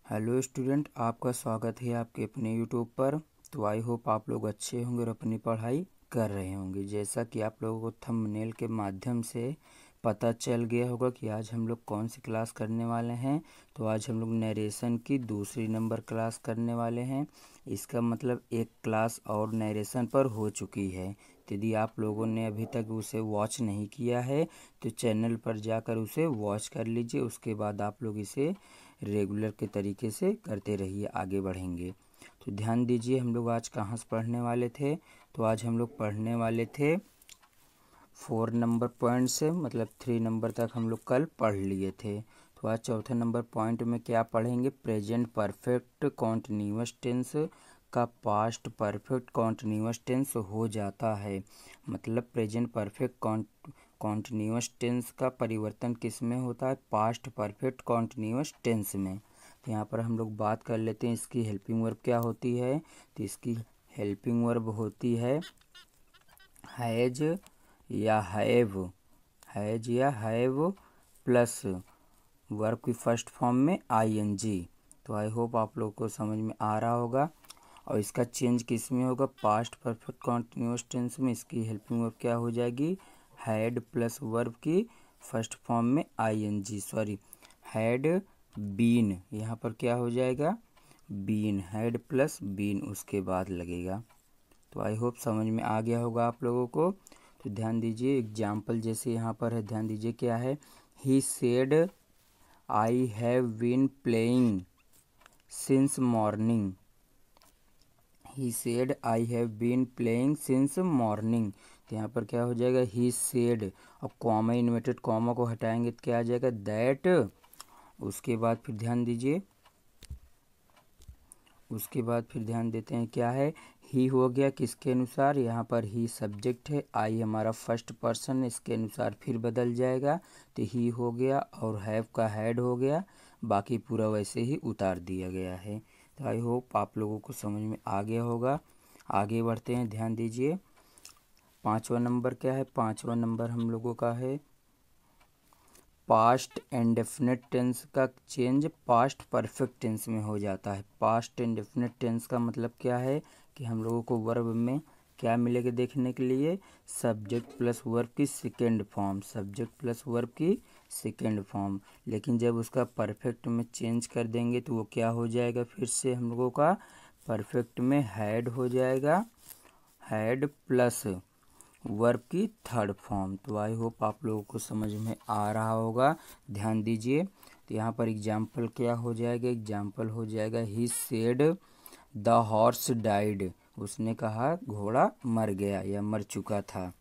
Hello student, आपका स्वागत है आपके अपने यूट्यूब पर। तो आई होप आप लोग अच्छे होंगे और अपनी पढ़ाई कर रहे होंगे। जैसा कि आप लोगों को थंबनेल के माध्यम से पता चल गया होगा कि आज हम लोग कौन सी क्लास करने वाले हैं। तो आज हम लोग नरेशन की दूसरी नंबर क्लास करने वाले हैं। इसका मतलब एक क्लास और नरेशन पर हो चुकी है। तो यदि आप लोगों ने अभी तक उसे वॉच नहीं किया है तो चैनल पर जाकर उसे वॉच कर लीजिए। उसके बाद आप लोग इसे रेगुलर के तरीके से करते रहिए, आगे बढ़ेंगे। तो ध्यान दीजिए, हम लोग आज कहाँ से पढ़ने वाले थे। तो आज हम लोग पढ़ने वाले थे 4 नंबर पॉइंट से, मतलब 3 नंबर तक हम लोग कल पढ़ लिए थे। तो आज चौथे नंबर पॉइंट में क्या पढ़ेंगे, प्रेजेंट परफेक्ट कॉन्टिन्यूअस टेंस का पास्ट परफेक्ट कॉन्टिन्यूअस टेंस हो जाता है। मतलब प्रेजेंट परफेक्ट कॉन्टिन्यूअस टेंस का परिवर्तन किस में होता है, पास्ट परफेक्ट कॉन्टिन्यूअस टेंस में। तो यहाँ पर हम लोग बात कर लेते हैं इसकी हेल्पिंग वर्ब क्या होती है। तो इसकी हेल्पिंग वर्ब होती है हैज या हैव प्लस वर्ब की फर्स्ट फॉर्म में आईएनजी। तो आई होप आप लोग को समझ में आ रहा होगा। और इसका चेंज किस में होगा, पास्ट परफेक्ट कॉन्टिन्यूअस टेंस में। इसकी हेल्पिंग वर्ब क्या हो जाएगी, हैड प्लस वर्ब की फर्स्ट फॉर्म में आईएनजी, हैड बीन। यहाँ पर क्या हो जाएगा, बीन, हैड प्लस बीन उसके बाद लगेगा। तो आई होप समझ में आ गया होगा आप लोगों को। तो ध्यान दीजिए, एग्जाम्पल जैसे यहाँ पर है, ध्यान दीजिए क्या है। He said I have been playing since morning. He said I have been playing since morning. तो यहाँ पर क्या हो जाएगा, ही सेड, और कॉमा इन्वर्टेड कॉमा को हटाएंगे तो क्या आ जाएगा, दैट। उसके बाद फिर ध्यान दीजिए, उसके बाद फिर ध्यान देते हैं क्या है, ही हो गया किसके अनुसार, यहाँ पर ही सब्जेक्ट है, आई हमारा फर्स्ट पर्सन है, इसके अनुसार फिर बदल जाएगा। तो ही हो गया और हैव का हैड हो गया, बाकी पूरा वैसे ही उतार दिया गया है। तो आई होप आप लोगों को समझ में आ गया होगा। आगे बढ़ते हैं, ध्यान दीजिए। पाँचवा नंबर क्या है, पाँचवा नंबर हम लोगों का है पास्ट इंडेफिनिट टेंस का चेंज पास्ट परफेक्ट टेंस में हो जाता है। पास्ट इंडेफिनिट टेंस का मतलब क्या है कि हम लोगों को वर्ब में क्या मिलेगा देखने के लिए, सब्जेक्ट प्लस वर्ब की second form, subject plus verb की सेकेंड फॉर्म। लेकिन जब उसका परफेक्ट में चेंज कर देंगे तो वो क्या हो जाएगा, फिर से हम लोगों का परफेक्ट में हैड हो जाएगा, हैड प्लस वर्ब की थर्ड फॉर्म। तो आई होप आप लोगों को समझ में आ रहा होगा। ध्यान दीजिए, तो यहाँ पर एग्जाम्पल क्या हो जाएगा, एग्जाम्पल हो जाएगा he said the horse died. उसने कहा घोड़ा मर गया या मर चुका था।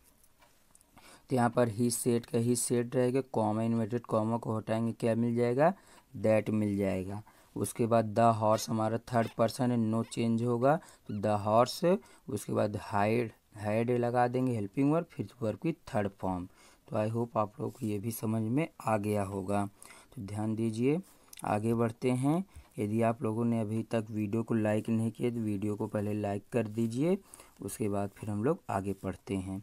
तो यहाँ पर ही सेड का ही सेड रहेगा, कॉमा इन्वर्टेड कॉमा को हटाएंगे क्या मिल जाएगा, दैट मिल जाएगा। उसके बाद द हॉर्स हमारा थर्ड पर्सन है, नो चेंज होगा, तो द हॉर्स। उसके बाद हैड लगा देंगे हेल्पिंग वर्ब, फिर वर्ब की थर्ड फॉर्म। तो आई होप आप लोग को ये भी समझ में आ गया होगा। तो ध्यान दीजिए, आगे बढ़ते हैं। यदि आप लोगों ने अभी तक वीडियो को लाइक नहीं किया तो वीडियो को पहले लाइक कर दीजिए, उसके बाद फिर हम लोग आगे पढ़ते हैं।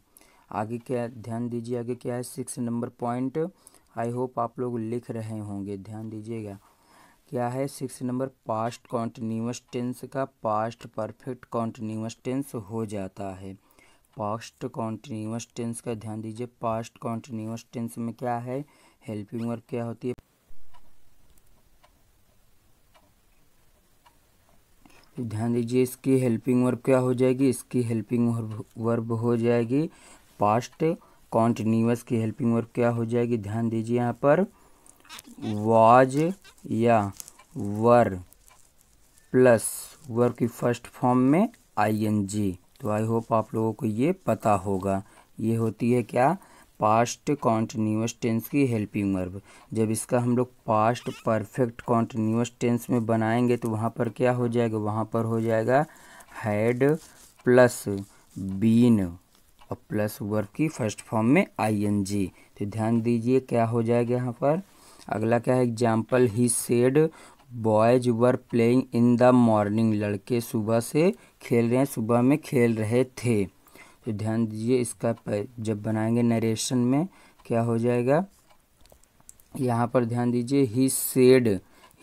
आगे क्या, ध्यान दीजिए आगे क्या है, 6 नंबर पॉइंट। आई होप आप लोग लिख रहे होंगे, ध्यान दीजिएगा क्या है 6 नंबर, पास्ट कॉन्टिन्यूअस टेंस का पास्ट परफेक्ट कॉन्टिन्यूअस टेंस हो जाता है। पास्ट कॉन्टिन्यूअस टेंस का ध्यान दीजिए, पास्ट कॉन्टिन्यूअस टेंस में क्या है, हेल्पिंग वर्ब क्या होती है। तो ध्यान दीजिए, इसकी हेल्पिंग वर्ब क्या हो जाएगी, इसकी हेल्पिंग वर्ब हो जाएगी पास्ट कॉन्टिन्यूअस की हेल्पिंग वर्ब क्या हो जाएगी, ध्यान दीजिए यहाँ पर वाज या वर प्लस वर्ब की फर्स्ट फॉर्म में आईएनजी। तो आई होप आप लोगों को ये पता होगा। ये होती है क्या, पास्ट कॉन्टिन्यूअस टेंस की हेल्पिंग वर्ब। जब इसका हम लोग पास्ट परफेक्ट कॉन्टिन्यूअस टेंस में बनाएंगे तो वहाँ पर क्या हो जाएगा, वहाँ पर हो जाएगा हैड प्लस बीन और प्लस वर्ब की फर्स्ट फॉर्म में आईएनजी। तो ध्यान दीजिए क्या हो जाएगा यहाँ पर। अगला क्या है, example he said boys were playing in the morning. लड़के सुबह से खेल रहे हैं, सुबह में खेल रहे थे। तो ध्यान दीजिए, इसका जब बनाएंगे नरेशन में क्या हो जाएगा, यहाँ पर ध्यान दीजिए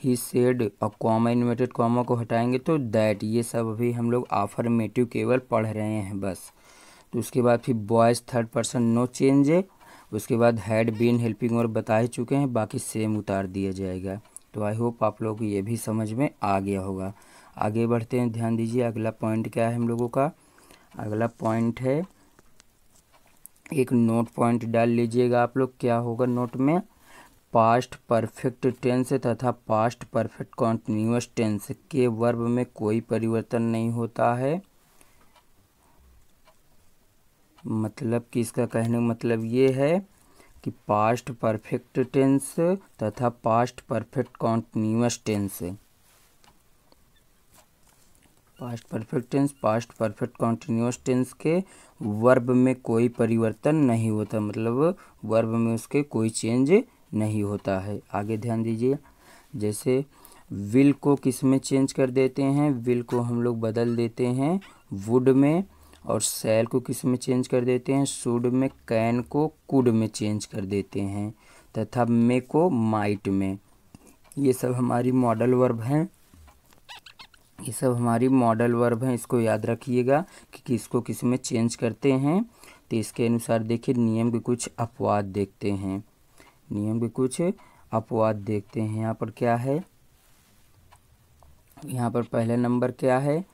ही सेड और कॉमा इन्वर्टेड कॉमा को हटाएंगे तो दैट, ये सब अभी हम लोग अफर्मेटिव केवल पढ़ रहे हैं बस। तो उसके बाद फिर boys third person no change है। उसके बाद हैड बीन हेल्पिंग और बता ही चुके हैं, बाकी सेम उतार दिया जाएगा। तो आई होप आप लोगों को ये भी समझ में आ गया होगा। आगे बढ़ते हैं, ध्यान दीजिए अगला पॉइंट क्या है हम लोगों का। अगला पॉइंट है, एक नोट पॉइंट डाल लीजिएगा आप लोग। क्या होगा नोट में, पास्ट परफेक्ट टेंस तथा पास्ट परफेक्ट कॉन्टिन्यूअस टेंस के वर्ब में कोई परिवर्तन नहीं होता है। मतलब कि इसका कहने का मतलब ये है कि पास्ट परफेक्ट टेंस तथा past perfect continuous tense, past perfect tense past perfect continuous tense के वर्ब में कोई परिवर्तन नहीं होता, मतलब वर्ब में उसके कोई चेंज नहीं होता है। आगे ध्यान दीजिए, जैसे विल को किस में चेंज कर देते हैं, विल को हम लोग बदल देते हैं वुड में, और सैल को किस में चेंज कर देते हैं, शुड में, कैन को कुड में चेंज कर देते हैं, तथा मे को माइट में। ये सब हमारी मॉडल वर्ब हैं, ये सब हमारी मॉडल वर्ब हैं। इसको याद रखिएगा कि किसको किस में चेंज करते हैं। तो इसके अनुसार देखिए नियम के कुछ अपवाद देखते हैं, नियम के कुछ अपवाद देखते हैं। यहाँ पर क्या है, यहाँ पर पहले नंबर क्या है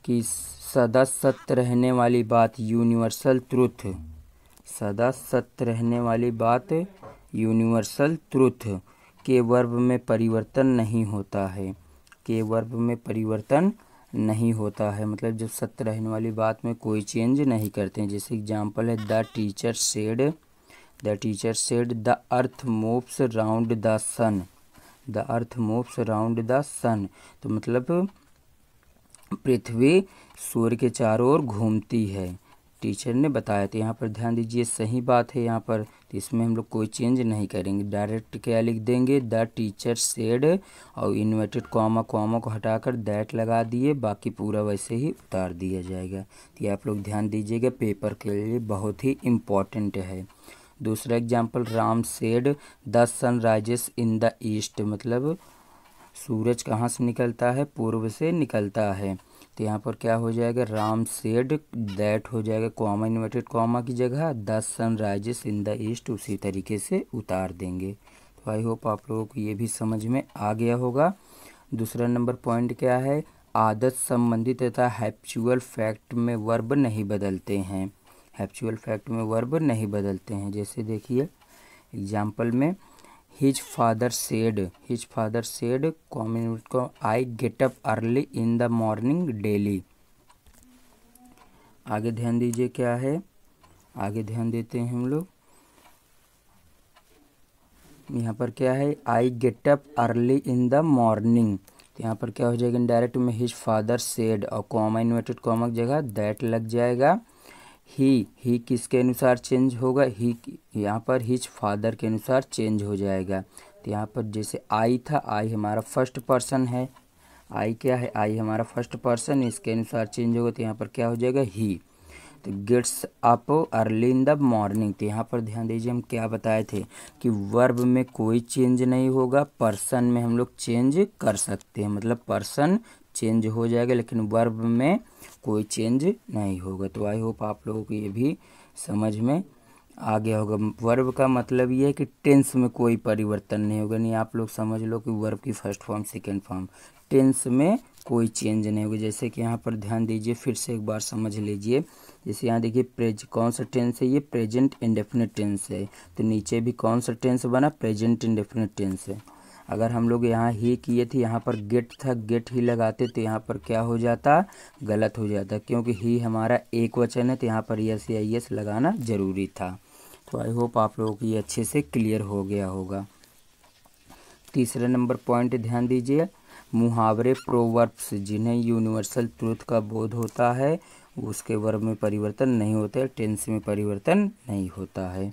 कि सदा सत्य रहने वाली बात यूनिवर्सल ट्रुथ, सदा सत्य रहने वाली बात यूनिवर्सल ट्रुथ के वर्ब में परिवर्तन नहीं होता है, के वर्ब में परिवर्तन नहीं होता है। मतलब जब सत्य रहने वाली बात में कोई चेंज नहीं करते हैं। जैसे एग्जांपल है the teacher said, the teacher said the earth moves round the sun, the earth moves round the sun. तो मतलब पृथ्वी सूर्य के चारों ओर घूमती है, टीचर ने बताया। तो यहाँ पर ध्यान दीजिए सही बात है यहाँ पर, तो इसमें हम लोग कोई चेंज नहीं करेंगे, डायरेक्ट क्या लिख देंगे द टीचर सेड, और इन्वर्टेड कॉमा कॉमा को हटाकर दैट लगा दिए, बाकी पूरा वैसे ही उतार दिया जाएगा। तो ये आप लोग ध्यान दीजिएगा, पेपर के लिए बहुत ही इम्पॉर्टेंट है। दूसरा example, Ram said the sun rises in the east, मतलब सूरज कहाँ से निकलता है, पूर्व से निकलता है। तो यहाँ पर क्या हो जाएगा, राम सेड दैट हो जाएगा कॉमा इन्वर्टेड कॉमा की जगह, the sun rises in the east, उसी तरीके से उतार देंगे। तो आई होप आप लोगों को ये भी समझ में आ गया होगा। दूसरा नंबर पॉइंट क्या है, आदत संबंधी तथा हैप्चुअल फैक्ट में वर्ब नहीं बदलते हैं, हैप्चुअल फैक्ट में वर्ब नहीं बदलते हैं। जैसे देखिए एग्जाम्पल में his father said, his father said comma को I get up early in the morning daily. आगे ध्यान दीजिए क्या है, आगे ध्यान देते हैं हम लोग। यहाँ पर क्या है, आई get up early in the morning. तो यहाँ पर क्या हो जाएगा, इनडायरेक्ट में हिज फादर सेड और कॉमा इन्वर्टेड कॉमा की जगह दैट लग जाएगा। ही किसके अनुसार चेंज होगा, ही यहाँ पर हिज फादर के अनुसार चेंज हो जाएगा। तो यहाँ पर जैसे आई था, आई हमारा फर्स्ट पर्सन है, आई क्या है, आई हमारा फर्स्ट पर्सन, इसके अनुसार चेंज होगा। तो यहाँ पर क्या हो जाएगा, ही। तो gets up early in the morning. तो यहाँ पर ध्यान दीजिए हम क्या बताए थे कि वर्ब में कोई चेंज नहीं होगा, पर्सन में हम लोग चेंज कर सकते हैं, मतलब पर्सन चेंज हो जाएगा लेकिन वर्ब में कोई चेंज नहीं होगा। तो आई होप आप लोगों को ये भी समझ में आ गया होगा। वर्ब का मतलब ये है कि टेंस में कोई परिवर्तन नहीं होगा, नहीं आप लोग समझ लो कि वर्ब की first form second form, tense में कोई चेंज नहीं होगा। जैसे कि यहाँ पर ध्यान दीजिए, फिर से एक बार समझ लीजिए। जैसे यहाँ देखिए कौन सा टेंस है, ये प्रेजेंट इंडेफिनिट टेंस है। तो नीचे भी कौन सा टेंस बना, प्रेजेंट इंडेफिनिट टेंस है। अगर हम लोग यहाँ ही किए थे, यहाँ पर गेट था, गेट ही लगाते तो यहाँ पर क्या हो जाता, गलत हो जाता, क्योंकि ही हमारा एक वचन है, तो यहाँ पर यस या यस लगाना जरूरी था। तो आई होप आप लोगों को ये अच्छे से क्लियर हो गया होगा। तीसरा नंबर पॉइंट ध्यान दीजिए, मुहावरे प्रोवर्ब्स जिन्हें यूनिवर्सल ट्रूथ का बोध होता है उसके वर्ब में परिवर्तन नहीं होता है, टेंस में परिवर्तन नहीं होता है।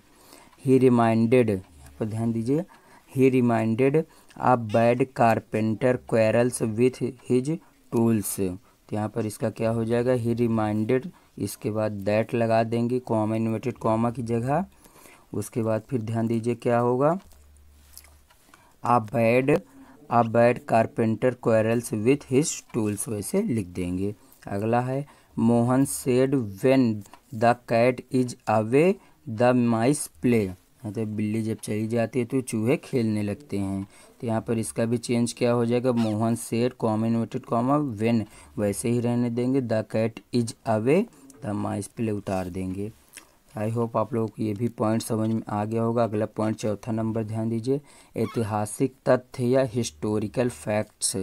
ही रिमाइंडेड, यहाँ पर ध्यान दीजिए, he reminded a bad carpenter quarrels with his tools. तो यहाँ पर इसका क्या हो जाएगा, ही रिमाइंडेड, इसके बाद दैट लगा देंगे कॉमा इन्वर्टेड कॉमा की जगह। उसके बाद फिर ध्यान दीजिए क्या होगा, a bad carpenter quarrels with his tools, वैसे लिख देंगे। अगला है Mohan said when the cat is away the mice play, मतलब बिल्ली जब चली जाती है तो चूहे खेलने लगते हैं। तो यहाँ पर इसका भी चेंज क्या हो जाएगा, Mohan said comma inverted comma when वैसे ही रहने देंगे, the cat is away the mice play उतार देंगे। आई होप आप लोगों को ये भी पॉइंट समझ में आ गया होगा। अगला पॉइंट चौथा नंबर ध्यान दीजिए, ऐतिहासिक तथ्य या हिस्टोरिकल फैक्ट्स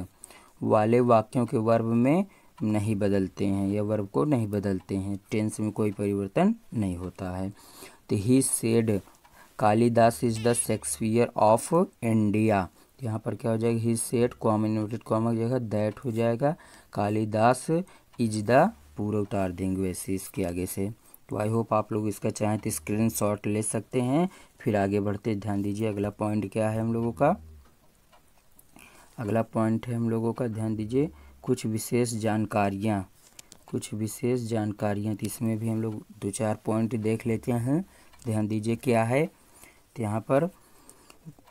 वाले वाक्यों के वर्ब में नहीं बदलते हैं या वर्ब को नहीं बदलते हैं, टेंस में कोई परिवर्तन नहीं होता है। तो he said Kalidas is the Shakespeare of India, यहाँ पर क्या हो जाएगा, he said comma inverted comma की जगह दैट हो जाएगा, कालिदास इज द पूरा उतार देंगे वैसे इसके आगे से। तो आई होप आप लोग इसका चाहें तो स्क्रीनशॉट ले सकते हैं। फिर आगे बढ़ते ध्यान दीजिए, अगला पॉइंट क्या है हम लोगों का, अगला पॉइंट है हम लोगों का ध्यान दीजिए कुछ विशेष जानकारियाँ, कुछ विशेष जानकारियाँ। तो इसमें भी हम लोग 2-4 पॉइंट देख लेते हैं। ध्यान दीजिए क्या है, तो यहाँ पर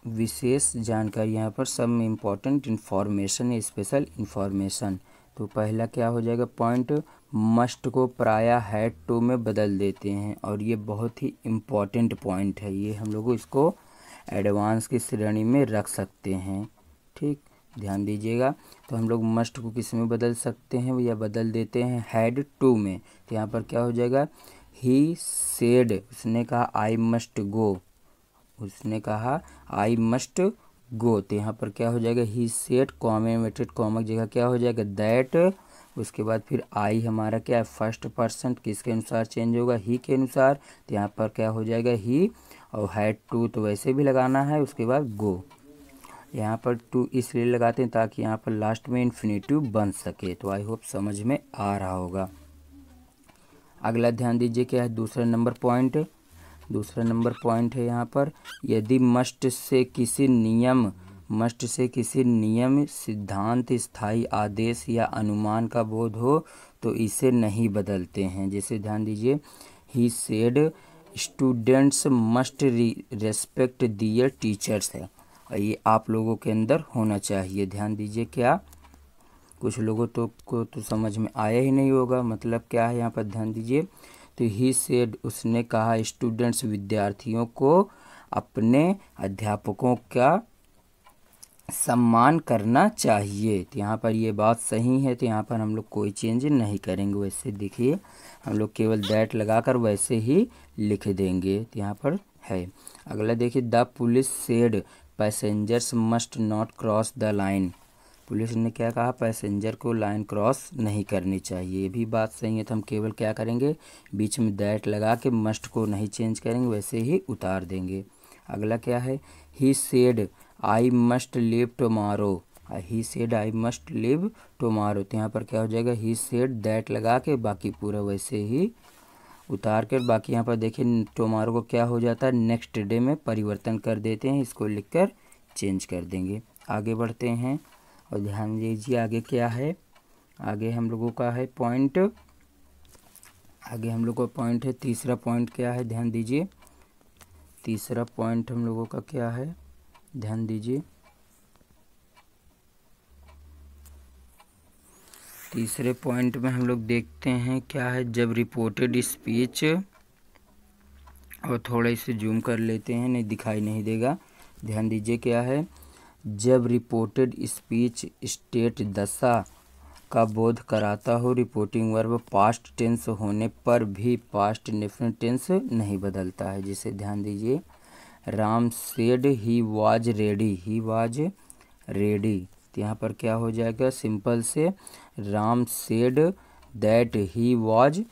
विशेष जानकारी, यहाँ पर सब इम्पॉर्टेंट इन्फॉर्मेशन है, स्पेशल इन्फॉर्मेशन। तो पहला क्या हो जाएगा पॉइंट, मस्ट को प्रायः हैड टू में बदल देते हैं, और ये बहुत ही इम्पॉर्टेंट पॉइंट है, ये हम लोग इसको एडवांस की श्रेणी में रख सकते हैं। ठीक, ध्यान दीजिएगा। तो हम लोग मस्ट को किस में बदल सकते हैं या बदल देते हैं, हैड टू में। तो यहाँ पर क्या हो जाएगा, ही सेड, उसने कहा आई मस्ट गो, उसने कहा आई मस्ट गो। तो यहाँ पर क्या हो जाएगा, he said comma inverted comma की जगह क्या हो जाएगा दैट, उसके बाद फिर आई हमारा क्या है फर्स्ट पर्सन, किसके अनुसार चेंज होगा, ही के अनुसार। तो यहाँ पर क्या हो जाएगा ही, और हैड टू तो वैसे भी लगाना है, उसके बाद गो। यहाँ पर टू इसलिए लगाते हैं ताकि यहाँ पर लास्ट में इन्फिनेटिव बन सके। तो आई होप समझ में आ रहा होगा। अगला ध्यान दीजिए क्या है, दूसरा नंबर पॉइंट, दूसरा नंबर पॉइंट है यहाँ पर, यदि मस्ट से किसी नियम, मस्ट से किसी नियम, सिद्धांत, स्थायी आदेश या अनुमान का बोध हो तो इसे नहीं बदलते हैं। जैसे ध्यान दीजिए, he said students must respect their teachers है, और ये आप लोगों के अंदर होना चाहिए। ध्यान दीजिए क्या, कुछ लोगों को तो समझ में आया ही नहीं होगा, मतलब क्या है यहाँ पर ध्यान दीजिए। तो ही सेड, उसने कहा स्टूडेंट्स, विद्यार्थियों को अपने अध्यापकों का सम्मान करना चाहिए। तो यहाँ पर ये बात सही है, तो यहाँ पर हम लोग कोई चेंज नहीं करेंगे। वैसे देखिए हम लोग केवल दैट लगाकर वैसे ही लिख देंगे। तो यहाँ पर है। अगला देखिए, the police said passengers must not cross the line, police ने क्या कहा, पैसेंजर को लाइन क्रॉस नहीं करनी चाहिए। ये भी बात सही है, तो हम केवल क्या करेंगे, बीच में दैट लगा के मस्ट को नहीं चेंज करेंगे, वैसे ही उतार देंगे। अगला क्या है, he said I must live tomorrow, he said I must live tomorrow. तो यहाँ पर क्या हो जाएगा, ही सेड दैट लगा के बाकी पूरा वैसे ही उतार कर, बाकी यहाँ पर देखिए टुमारो को क्या हो जाता है, नेक्स्ट डे में परिवर्तन कर देते हैं, इसको लिखकर चेंज कर देंगे। आगे बढ़ते हैं और ध्यान दीजिए आगे क्या है, आगे हम लोगों का है पॉइंट, आगे हम लोग का पॉइंट है तीसरा पॉइंट क्या है, ध्यान दीजिए तीसरा पॉइंट हम लोगों का क्या है, ध्यान दीजिए तीसरे पॉइंट में हम लोग देखते हैं क्या है, जब रिपोर्टेड स्पीच, और थोड़ा इसे जूम कर लेते हैं, नहीं दिखाई नहीं देगा। ध्यान दीजिए क्या है, जब रिपोर्टेड स्पीच स्टेट दशा का बोध कराता हो, रिपोर्टिंग वर्ब पास्ट टेंस होने पर भी पास्ट इंडेफिनिट टेंस नहीं बदलता है। जिसे ध्यान दीजिए, Ram said he was ready, he was ready. तो यहाँ पर क्या हो जाएगा, सिंपल से Ram said that he was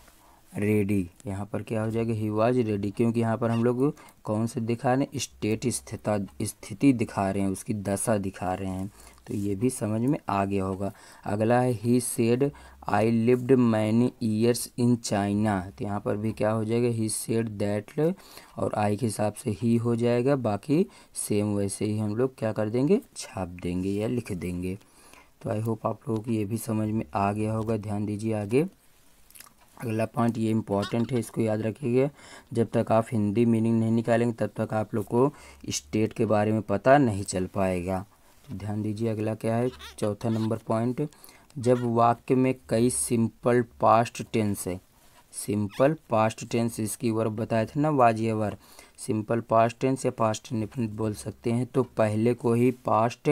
ready, यहाँ पर क्या हो जाएगा, ही वाज रेडी, क्योंकि यहाँ पर हम लोग कौन से दिखा रहे हैं, स्टेट स्थिति दिखा रहे हैं, उसकी दशा दिखा रहे हैं। तो ये भी समझ में आ गया होगा। अगला है he said I lived many years in China. तो यहाँ पर भी क्या हो जाएगा, ही सेड दैट, और आई के हिसाब से ही हो जाएगा, बाकी सेम वैसे ही हम लोग क्या कर देंगे, छाप देंगे या लिख देंगे। तो आई होप आप लोगों को ये भी समझ में आ गया होगा। ध्यान दीजिए आगे अगला पॉइंट, ये इंपॉर्टेंट है, इसको याद रखिएगा। जब तक आप हिंदी मीनिंग नहीं निकालेंगे तब तक आप लोग को स्टेट के बारे में पता नहीं चल पाएगा। ध्यान दीजिए अगला क्या है, चौथा नंबर पॉइंट, जब वाक्य में कई सिंपल पास्ट टेंस है, सिंपल पास्ट टेंस इसकी वर्ब बताए थे ना, वाज या वर, सिंपल पास्ट टेंस या पास्ट इंडेफिनिट बोल सकते हैं, तो पहले को ही पास्ट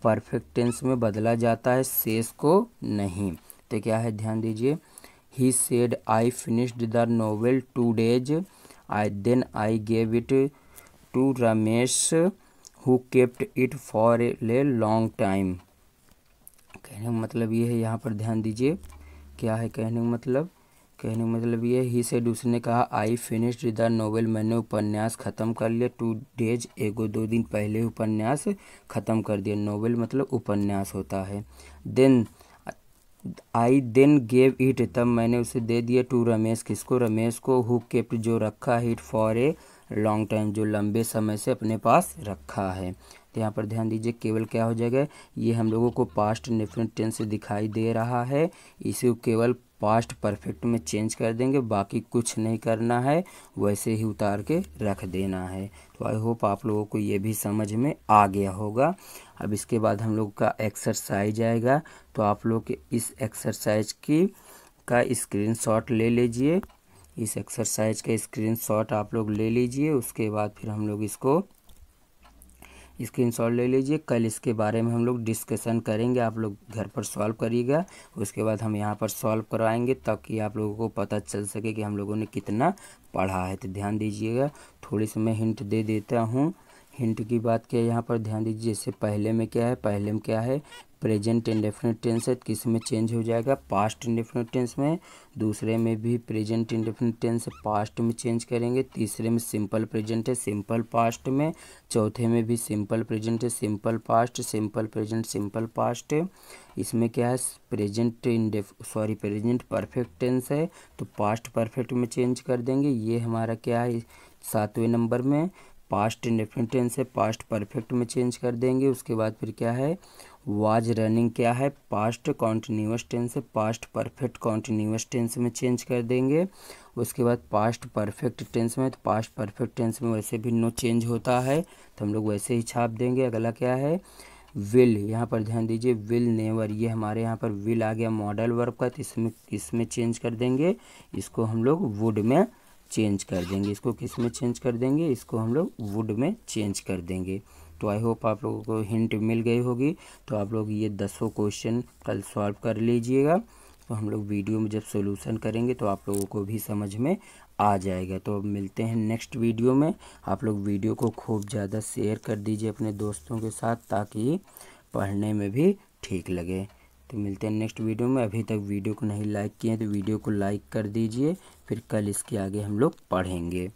परफेक्ट टेंस में बदला जाता है, शेष को नहीं। तो क्या है ध्यान दीजिए, he said I finished the novel 2 days, then I gave it to Ramesh who kept it for a long time. कहने का मतलब ये है, यहाँ पर ध्यान दीजिए क्या है कहने का मतलब ये, ही सेड उसने कहा, आई फिनिश्ड द नोवेल मैंने उपन्यास ख़त्म कर लिया, 2 days एगो 2 दिन पहले उपन्यास ख़त्म कर दिया, नोवेल मतलब उपन्यास होता है। Then I then gave it तब मैंने उसे दे दिया, टू रमेश किसको, रमेश को, हु केप्ट जो रखा, hit for a long time जो लंबे समय से अपने पास रखा है। तो यहाँ पर ध्यान दीजिए केवल क्या हो जाएगा, ये हम लोगों को पास्ट इंडेफिनिट टेंस से दिखाई दे रहा है, इसे केवल पास्ट परफेक्ट में चेंज कर देंगे, बाकी कुछ नहीं करना है, वैसे ही उतार के रख देना है। तो आई होप आप लोगों को ये भी समझ में आ गया होगा। अब इसके बाद हम लोग का एक्सरसाइज आएगा, तो आप लोग इस एक्सरसाइज का स्क्रीनशॉट ले लीजिए, इस एक्सरसाइज का स्क्रीनशॉट आप लोग ले लीजिए, उसके बाद फिर हम लोग इसको स्क्रीनशॉट ले लीजिए, कल इसके बारे में हम लोग डिस्कशन करेंगे, आप लोग घर पर सॉल्व करिएगा, उसके बाद हम यहाँ पर सॉल्व करवाएंगे ताकि आप लोगों को पता चल सके कि हम लोगों ने कितना पढ़ा है। तो ध्यान दीजिएगा, थोड़ी सी मैं हिंट दे देता हूँ। हिंट की बात क्या है यहाँ पर ध्यान दीजिए, जैसे पहले में क्या है, पहले में क्या है, प्रेजेंट इंडेफिनिट टेंस है, किस में चेंज हो जाएगा, पास्ट इंडेफिनिट टेंस में। दूसरे में भी प्रेजेंट इंडेफिनिट टेंस पास्ट में चेंज करेंगे। तीसरे में सिंपल प्रेजेंट है, सिंपल पास्ट में। चौथे में भी सिंपल प्रेजेंट है, simple past, simple present, simple past है। इसमें क्या है, प्रेजेंट परफेक्ट टेंस है, तो पास्ट परफेक्ट में चेंज कर देंगे। ये हमारा क्या है, 7वें नंबर में पास्ट इंडेफिनिट टेंस है, पास्ट परफेक्ट में चेंज कर देंगे। उसके बाद फिर क्या है, वाज रनिंग क्या है, पास्ट कॉन्टिन्यूअस टेंस है, पास्ट परफेक्ट कॉन्टिन्यूअस टेंस में चेंज कर देंगे। उसके बाद पास्ट परफेक्ट टेंस में, तो पास्ट परफेक्ट टेंस में वैसे भी नो चेंज होता है, तो हम लोग वैसे ही छाप देंगे। अगला क्या है, विल, यहाँ पर ध्यान दीजिए, विल नेवर, ये हमारे यहाँ पर विल आ गया मॉडल वर्ब का, तो इसमें चेंज कर देंगे, इसको हम लोग वुड में चेंज कर देंगे। इसको किस में चेंज कर देंगे, इसको हम लोग वुड में चेंज कर देंगे। तो आई होप आप लोगों को हिंट मिल गई होगी। तो आप लोग ये 10 क्वेश्चन कल सॉल्व कर लीजिएगा, तो हम लोग वीडियो में जब सॉल्यूशन करेंगे तो आप लोगों को भी समझ में आ जाएगा। तो अब मिलते हैं नेक्स्ट वीडियो में। आप लोग वीडियो को खूब ज़्यादा शेयर कर दीजिए अपने दोस्तों के साथ, ताकि पढ़ने में भी ठीक लगे। तो मिलते हैं नेक्स्ट वीडियो में। अभी तक वीडियो को नहीं लाइक किए तो वीडियो को लाइक कर दीजिए, फिर कल इसके आगे हम लोग पढ़ेंगे।